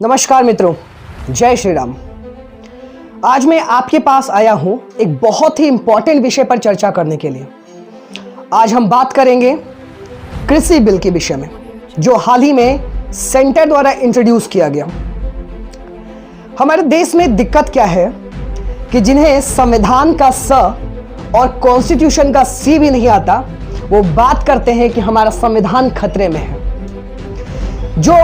नमस्कार मित्रों, जय श्री राम। आज मैं आपके पास आया हूं एक बहुत ही इंपॉर्टेंट विषय पर चर्चा करने के लिए। आज हम बात करेंगे कृषि बिल के विषय में, जो हाल ही में सेंटर द्वारा इंट्रोड्यूस किया गया। हमारे देश में दिक्कत क्या है कि जिन्हें संविधान का स और कॉन्स्टिट्यूशन का सी भी नहीं आता, वो बात करते हैं कि हमारा संविधान खतरे में है। जो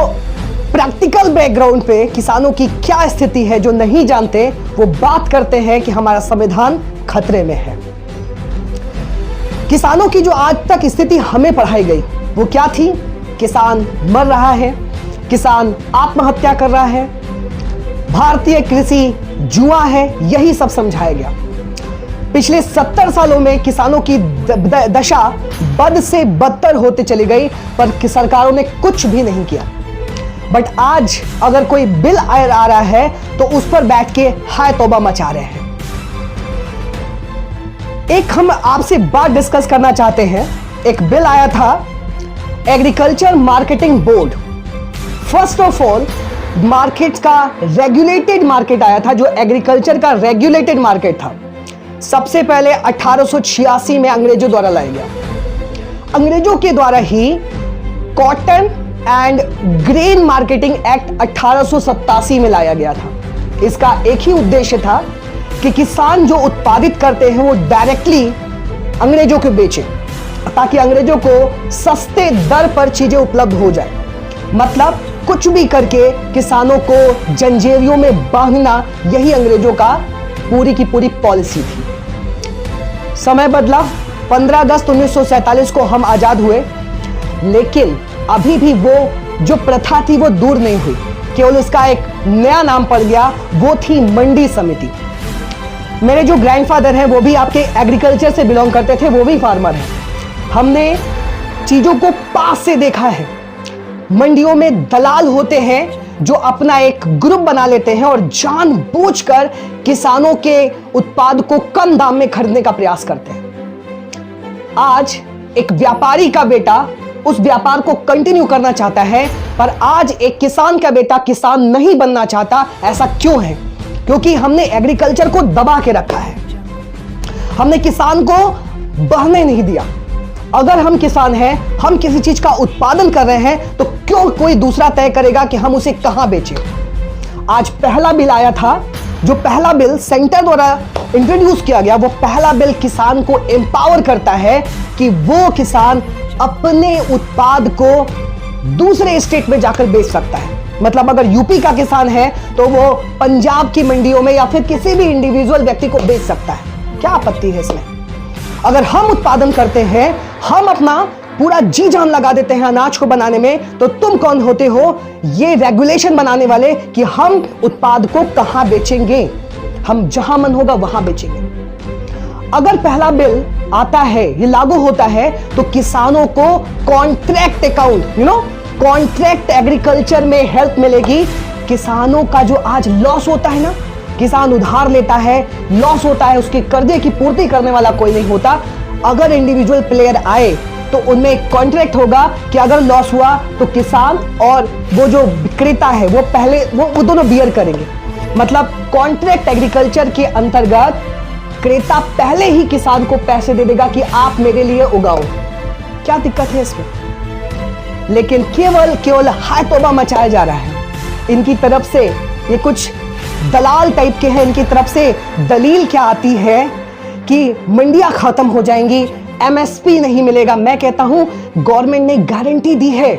प्रैक्टिकल बैकग्राउंड पे किसानों की क्या स्थिति है जो नहीं जानते, वो बात करते हैं कि हमारा संविधान खतरे में है। किसानों की जो आज तक स्थिति हमें पढ़ाई गई वो क्या थी? किसान मर रहा है, किसान आत्महत्या कर रहा है, भारतीय कृषि जुआ है, यही सब समझाया गया। पिछले 70 सालों में किसानों की दशा बद से बदतर होते चली गई, पर सरकारों ने कुछ भी नहीं किया। बट आज अगर कोई बिल आ रहा है तो उस पर बैठ के हाय तौबा मचा रहे हैं। एक हम आपसे बात डिस्कस करना चाहते हैं। एक बिल आया था agriculture marketing board. First of all market का रेगुलेटेड मार्केट आया था, जो एग्रीकल्चर का रेगुलेटेड मार्केट था। सबसे पहले 1886 में अंग्रेजों द्वारा लाया गया। अंग्रेजों के द्वारा ही cotton and grain marketing act 1887 में लाया गया था। इसका एक ही उद्देश्य था कि किसान जो उत्पादित करते हैं वो डायरेक्टली अंग्रेजों को बेचें, ताकि अंग्रेजों को सस्ते दर पर चीजें उपलब्ध हो जाए। मतलब कुछ भी करके किसानों को जंजीरों में बांधना, यही अंग्रेजों का पूरी की पूरी पॉलिसी थी। समय बदला, 15 अगस्त 1947 को हम आजाद हुए, लेकिन अभी भी वो जो प्रथा थी वो दूर नहीं हुई। केवल उसका एक नया नाम पड़ गया, वो थी मंडी समिति। मेरे जो ग्रैंडफादर हैं वो भी आपके एग्रीकल्चर से बिलोंग करते थे, वो भी फार्मर हैं। हमने चीजों को पास से देखा है। मंडियों में दलाल होते हैं जो अपना एक ग्रुप बना लेते हैं और जानबूझकर किसानों के उत्पाद को कम दाम में खरीदने का प्रयास करते हैं। आज एक व्यापारी का बेटा उस व्यापार को कंटिन्यू करना चाहता है, पर आज एक किसान का बेटा किसान नहीं बनना चाहता। ऐसा क्यों है? क्योंकि हमने एग्रीकल्चर को दबा के रखा है। हमने किसान को बढ़ने नहीं दिया। अगर हम किसान हैं, हम किसी चीज का उत्पादन कर रहे हैं, तो क्यों कोई दूसरा तय करेगा कि हम उसे कहां बेचें? आज पहला बिल आया था, जो पहला बिल सेंटर द्वारा इंट्रोड्यूस किया गया, वो पहला बिल किसान को एम्पावर करता है कि वो किसान अपने उत्पाद को दूसरे स्टेट में जाकर बेच सकता है। मतलब अगर यूपी का किसान है तो वो पंजाब की मंडियों में या फिर किसी भी इंडिविजुअल व्यक्ति को बेच सकता है। क्या आपत्ति है इसमें? अगर हम उत्पादन करते हैं, हम अपना पूरा जी जान लगा देते हैं अनाज को बनाने में, तो तुम कौन होते हो ये रेगुलेशन बनाने वाले कि हम उत्पाद को कहां बेचेंगे? हम जहां मन होगा वहां बेचेंगे। अगर पहला बिल आता है, ये लागू होता है, तो किसानों को कॉन्ट्रैक्ट अकाउंट, कॉन्ट्रैक्ट एग्रीकल्चर में हेल्प मिलेगी। किसानों का जो आज लॉस होता है ना, किसान उधार लेता है, लॉस होता है, उसके कर्जे की पूर्ति करने वाला कोई नहीं होता। अगर इंडिविजुअल प्लेयर आए तो उनमें एक कॉन्ट्रैक्ट होगा कि अगर लॉस हुआ तो किसान और वो जो विक्रेता है वो पहले वो दोनों बियर करेंगे। मतलब कॉन्ट्रैक्ट एग्रीकल्चर के अंतर्गत क्रेता पहले ही किसान को पैसे दे देगा कि आप मेरे लिए उगाओ। क्या दिक्कत है इसमें? लेकिन केवल हाय तौबा मचाया जा रहा है। इनकी तरफ से ये कुछ दलाल टाइप के हैं। इनकी तरफ से दलील क्या आती है कि मंडियां खत्म हो जाएंगी, एमएसपी नहीं मिलेगा। मैं कहता हूं गवर्नमेंट ने गारंटी दी है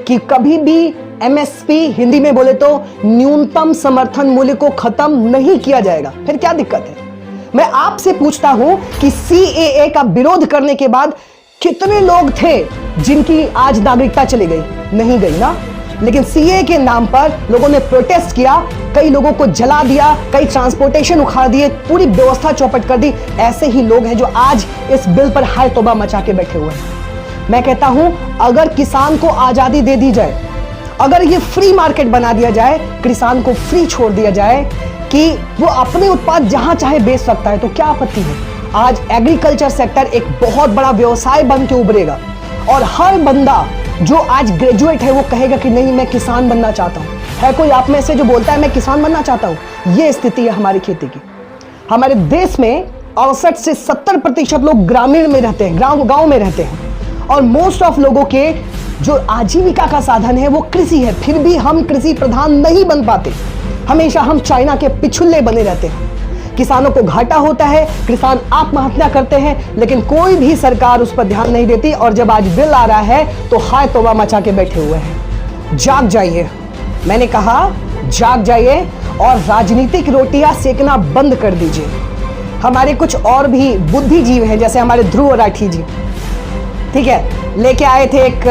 कि कभी भी एमएसपी, हिंदी में बोले तो न्यूनतम समर्थन मूल्य को खत्म नहीं किया जाएगा। फिर क्या दिक्कत है? मैं आपसे पूछता हूं कि सीएए का विरोध करने के बाद कितने लोग थे जिनकी आज नागरिकता चली गई? नहीं गई ना। लेकिन सीएए के नाम पर लोगों ने प्रोटेस्ट किया, कई लोगों को जला दिया, कई ट्रांसपोर्टेशन उखाड़ दिए, पूरी व्यवस्था चौपट कर दी। ऐसे ही लोग हैं जो आज इस बिल पर हाय तौबा मचा के बैठे हुए हैं। मैं कहता हूं अगर किसान को आजादी दे दी जाए, अगर ये फ्री मार्केट बना दिया जाए, किसान को फ्री छोड़ दिया जाए कि वो अपने उत्पाद जहां चाहे बेच सकता है, तो क्या आपत्ति है? आज एग्रीकल्चर सेक्टर एक बहुत बड़ा व्यवसाय बन के उभरेगा और हर बंदा जो आज ग्रेजुएट है वो कहेगा कि नहीं मैं किसान बनना चाहता हूँ? है कोई आप में से जो बोलता है मैं किसान बनना चाहता हूँ? ये स्थिति है हमारी खेती की। हमारे देश में 68 से 70% लोग ग्रामीण में रहते हैं, गांव में रहते हैं, और मोस्ट ऑफ लोगों के जो आजीविका का साधन है वो कृषि है। फिर भी हम कृषि प्रधान नहीं बन पाते, हमेशा हम चाइना के पिछुल्ले बने रहते हैं। किसानों को घाटा होता है, किसान आत्महत्या करते हैं, लेकिन कोई भी सरकार उस पर ध्यान नहीं देती। और जब आज बिल आ रहा है तो हाय तौबा मचा के बैठे हुए हैं। जाग जाइए, मैंने कहा जाग जाइए और राजनीतिक रोटियां सेकना बंद कर दीजिए। हमारे कुछ और भी बुद्धिजीव हैं, जैसे हमारे ध्रुव राठी जी, ठीक है, लेके आए थे एक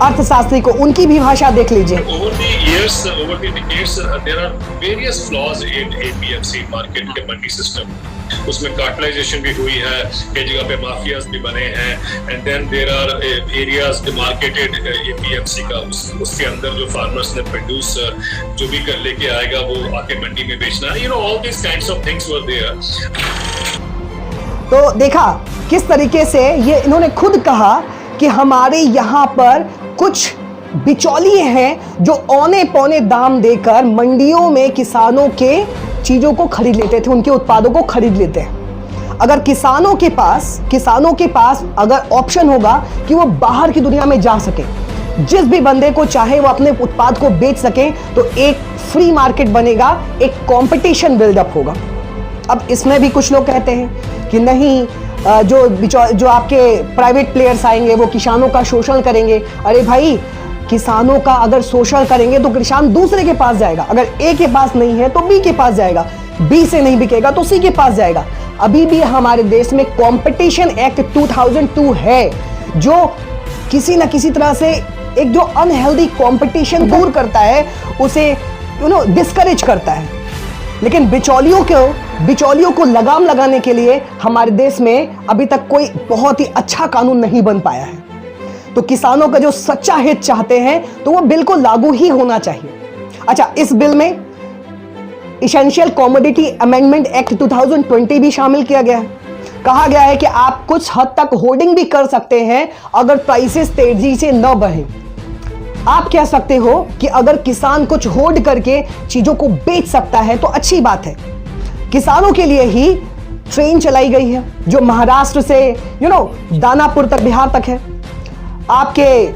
अर्थशास्त्री को, उनकी भी भाषा देख लीजिए। Over the years, there are various flaws in APMC market के मंडी सिस्टम। उसमें कार्टलाइजेशन भी हुई है, कई जगह पे माफियाज भी बने हैं, and then there are areas marketed APMC का, उसके अंदर जो फार्मर्स ने प्रोड्यूस जो भी कर लेके आएगा वो आके मंडी में बेचना, you know all this kinds of things were there. तो देखा किस तरीके से ये इन्होंने खुद कहा कि हमारे यहाँ पर कुछ बिचौलिए हैं जो औने पौने दाम देकर मंडियों में किसानों के चीज़ों को खरीद लेते थे, उनके उत्पादों को खरीद लेते हैं। अगर किसानों के पास अगर ऑप्शन होगा कि वो बाहर की दुनिया में जा सके, जिस भी बंदे को चाहे वो अपने उत्पाद को बेच सके, तो एक फ्री मार्केट बनेगा, एक कंपटीशन बिल्डअप होगा। अब इसमें भी कुछ लोग कहते हैं कि नहीं, जो आपके प्राइवेट प्लेयर्स आएंगे वो किसानों का शोषण करेंगे। अरे भाई, किसानों का अगर शोषण करेंगे तो किसान दूसरे के पास जाएगा। अगर ए के पास नहीं है तो बी के पास जाएगा, बी से नहीं बिकेगा तो सी के पास जाएगा। अभी भी हमारे देश में कंपटीशन एक्ट 2002 है जो किसी न किसी तरह से एक जो अनहेल्दी कंपटीशन दूर करता है, उसे डिस्करेज करता है। लेकिन बिचौलियों को लगाम लगाने के लिए हमारे देश में अभी तक कोई बहुत ही अच्छा कानून नहीं बन पाया है। तो किसानों का जो सच्चा हित चाहते हैं तो वो बिल को लागू ही होना चाहिए। अच्छा, इस बिल में इसेंशियल कमोडिटी अमेंडमेंट एक्ट 2020 भी शामिल किया गया है। कहा गया है कि आप कुछ हद तक होर्डिंग भी कर सकते हैं अगर प्राइसेस तेजी से न बढ़े। आप कह सकते हो कि अगर किसान कुछ होल्ड करके चीजों को बेच सकता है तो अच्छी बात है। किसानों के लिए ही ट्रेन चलाई गई है जो महाराष्ट्र से दानापुर तक, बिहार तक है। आपके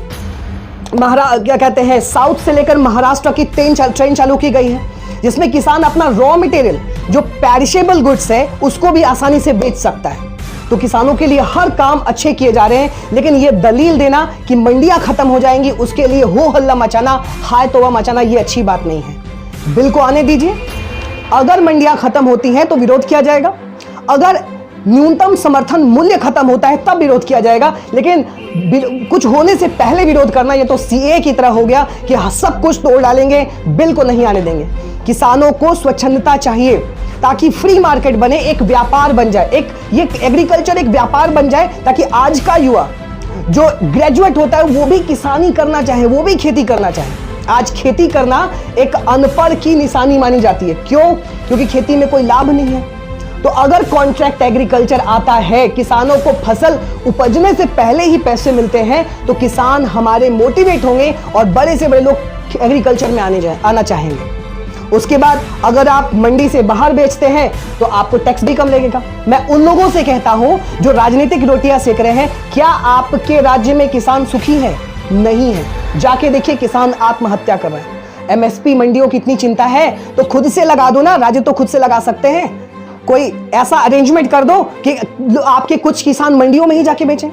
क्या कहते हैं, साउथ से लेकर महाराष्ट्र की ट्रेन चालू की गई है, जिसमें किसान अपना रॉ मटेरियल जो पेरिशेबल गुड्स है उसको भी आसानी से बेच सकता है। तो किसानों के लिए हर काम अच्छे किए जा रहे हैं। लेकिन ये दलील देना कि मंडियां खत्म हो जाएंगी, उसके लिए हो हल्ला मचाना, हाय तौबा मचाना, ये अच्छी बात नहीं है। बिल को आने दीजिए। अगर मंडियां खत्म होती हैं तो विरोध किया जाएगा, अगर न्यूनतम समर्थन मूल्य खत्म होता है तब विरोध किया जाएगा। लेकिन कुछ होने से पहले विरोध करना, ये तो सीए की तरह हो गया कि सब कुछ तोड़ डालेंगे, बिल को नहीं आने देंगे। किसानों को स्वच्छंदता चाहिए ताकि फ्री मार्केट बने, एक व्यापार बन जाए, ये एग्रीकल्चर एक व्यापार बन जाए, ताकि आज का युवा जो ग्रेजुएट होता है वो भी किसानी करना चाहे, वो भी खेती करना चाहे। आज खेती करना एक अनपढ़ की निशानी मानी जाती है। क्यों? क्योंकि खेती में कोई लाभ नहीं है। तो अगर कॉन्ट्रैक्ट एग्रीकल्चर आता है, किसानों को फसल उपजने से पहले ही पैसे मिलते हैं, तो किसान हमारे मोटिवेट होंगे और बड़े से बड़े लोग एग्रीकल्चर में आना चाहेंगे। उसके बाद अगर आप मंडी से बाहर बेचते हैं तो आपको टैक्स भी कम लगेगा। मैं उन लोगों से कहता हूं जो राजनीतिक रोटियां सेक रहे हैं, क्या आपके राज्य में किसान सुखी है? नहीं है। जाके देखिए, किसान आत्महत्या कर रहे हैं। एमएसपी मंडियों की इतनी चिंता है तो खुद से लगा दो ना, राज्य तो खुद से लगा सकते हैं। कोई ऐसा अरेंजमेंट कर दो कि आपके कुछ किसान मंडियों में ही जाके बेचें।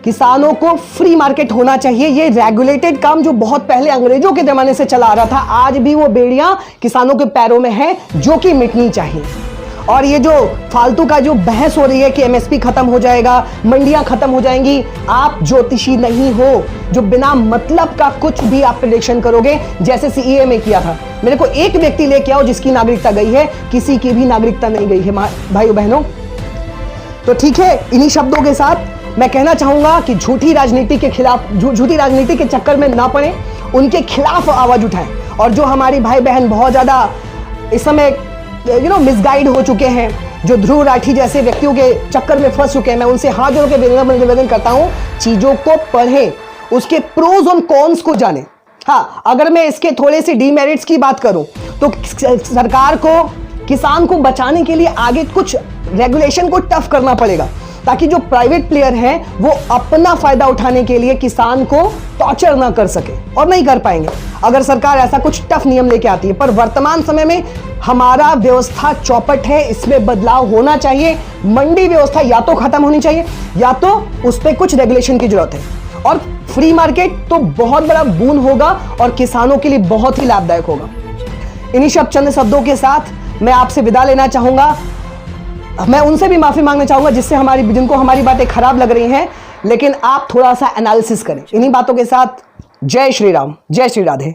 किसानों को फ्री मार्केट होना चाहिए। ये रेगुलेटेड काम जो बहुत पहले अंग्रेजों के जमाने से चला आ रहा था, आज भी वो बेड़ियां किसानों के पैरों में है, जो कि मिटनी चाहिए। और ये जो फालतू का जो बहस हो रही है कि एमएसपी खत्म हो जाएगा, मंडियां खत्म हो जाएंगी, आप ज्योतिषी नहीं हो जो बिना मतलब का कुछ भी आप प्रेडिक्शन करोगे, जैसे सीईए में किया था। मेरे को एक व्यक्ति लेके आओ जिसकी नागरिकता गई है, किसी की भी नागरिकता नहीं गई है भाइयों बहनों। तो ठीक है, इन्हीं शब्दों के साथ मैं कहना चाहूंगा कि झूठी राजनीति के खिलाफ, झूठी राजनीति के चक्कर में ना पड़े, उनके खिलाफ आवाज उठाएं। और जो हमारी भाई बहन बहुत ज्यादा इस समय मिसगाइड हो चुके हैं, जो ध्रुव राठी जैसे व्यक्तियों के चक्कर में फंस चुके हैं, मैं उनसे हाथ जोड़ के निवेदन करता हूं, चीजों को पढ़ें, उसके प्रोज और कॉन्स को जानें। हाँ, अगर मैं इसके थोड़े से डीमेरिट्स की बात करूं तो सरकार को किसान को बचाने के लिए आगे कुछ रेगुलेशन को टफ करना पड़ेगा, ताकि जो प्राइवेट प्लेयर हैं वो अपना फायदा उठाने के लिए किसान को टॉर्चर ना कर सके, और नहीं कर पाएंगे अगर सरकार ऐसा कुछ टफ नियम लेके आती है। पर वर्तमान समय में हमारा व्यवस्था चौपट है, इसमें बदलाव होना चाहिए। मंडी व्यवस्था या तो खत्म होनी चाहिए या तो उस पर कुछ रेगुलेशन की जरूरत है, और फ्री मार्केट तो बहुत बड़ा बून होगा और किसानों के लिए बहुत ही लाभदायक होगा। इन्हीं चंद शब्दों के साथ मैं आपसे विदा लेना चाहूंगा। मैं उनसे भी माफी मांगना चाहूंगा जिनको हमारी बातें खराब लग रही हैं, लेकिन आप थोड़ा सा एनालिसिस करें। इन्हीं बातों के साथ जय श्री राम, जय श्री राधे।